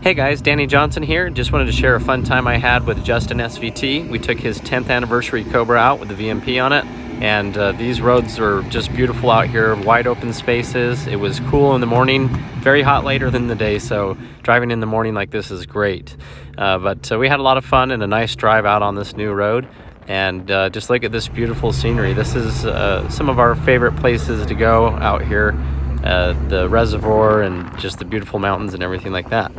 Hey guys, Danny Johnson here. Just wanted to share a fun time I had with Justin SVT. We took his 10th anniversary Cobra out with the VMP on it, and these roads are just beautiful out here, wide open spaces. It was cool in the morning, very hot later than the day, so driving in the morning like this is great. But we had a lot of fun and a nice drive out on this new road. And just look at this beautiful scenery. This is some of our favorite places to go out here. The reservoir and just the beautiful mountains and everything like that.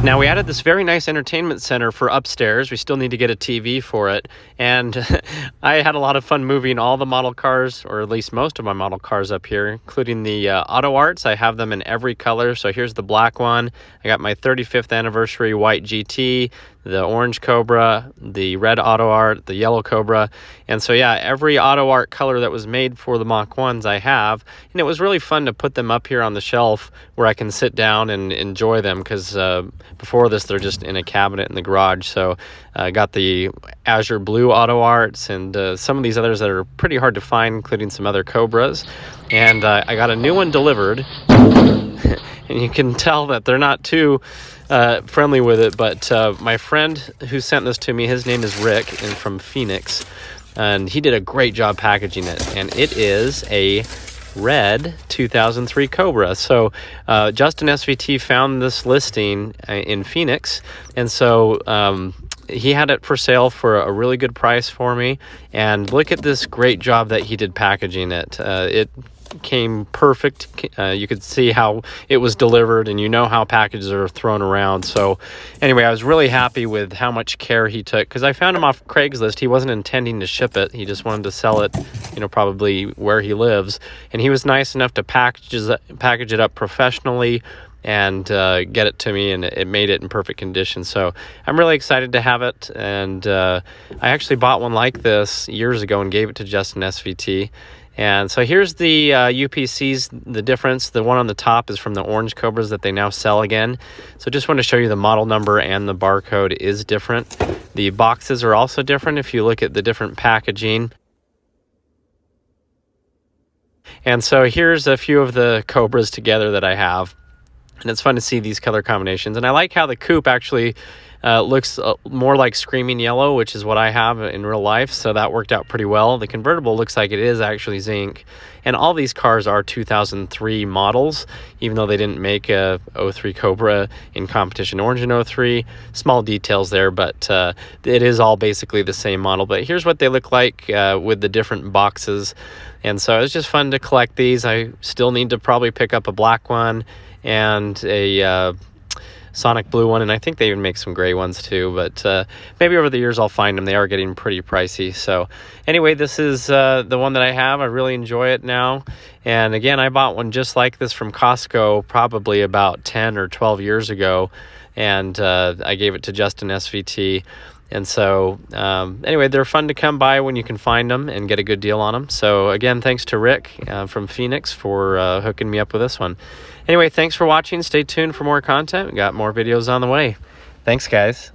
Now we added this very nice entertainment center for upstairs. We still need to get a TV for it. And I had a lot of fun moving all the model cars, or at least most of my model cars up here, including the Auto Arts. I have them in every color. So here's the black one. I got my 35th anniversary white GT, the orange Cobra, the red Auto Art, the yellow Cobra. And so yeah, every Auto Art color that was made for the Mach 1s I have. And it was really fun to put them up here on the shelf where I can sit down and enjoy them, because before this they're just in a cabinet in the garage. So I got the Azure Blue Auto Arts and some of these others that are pretty hard to find, including some other Cobras. And I got a new one delivered. And you can tell that they're not too friendly with it, but my friend who sent this to me, his name is Rick, and from Phoenix, and he did a great job packaging it. And it is a red 2003 Cobra. So Justin SVT found this listing in Phoenix, and so he had it for sale for a really good price for me. And look at this great job that he did packaging it. It came perfect. You could see how it was delivered, and you know how packages are thrown around. So anyway, I was really happy with how much care he took, because I found him off Craigslist. He wasn't intending to ship it. He just wanted to sell it, probably where he lives. And he was nice enough to package it up professionally and get it to me, and it made it in perfect condition. So I'm really excited to have it. And I actually bought one like this years ago and gave it to Justin SVT. And so here's the UPCs, the difference. The one on the top is from the orange Cobras that they now sell again. So just want to show you the model number, and the barcode is different. The boxes are also different if you look at the different packaging. And so here's a few of the Cobras together that I have. And it's fun to see these color combinations. And I like how the coupe actually looks more like Screaming Yellow, which is what I have in real life. So that worked out pretty well. The convertible looks like it is actually zinc. And all these cars are 2003 models, even though they didn't make a 03 Cobra in Competition Orange in 03. Small details there, but it is all basically the same model. But here's what they look like with the different boxes. And so it's just fun to collect these. I still need to probably pick up a black one and a Sonic Blue one, and I think they even make some gray ones too, but maybe over the years I'll find them. They are getting pretty pricey. So anyway, this is the one that I have. I really enjoy it now. And again, I bought one just like this from Costco probably about 10 or 12 years ago, and I gave it to Justin SVT. And so anyway, they're fun to come by when you can find them and get a good deal on them. So again, thanks to Rick from Phoenix for hooking me up with this one. Anyway, thanks for watching. Stay tuned for more content. We got more videos on the way. Thanks, guys.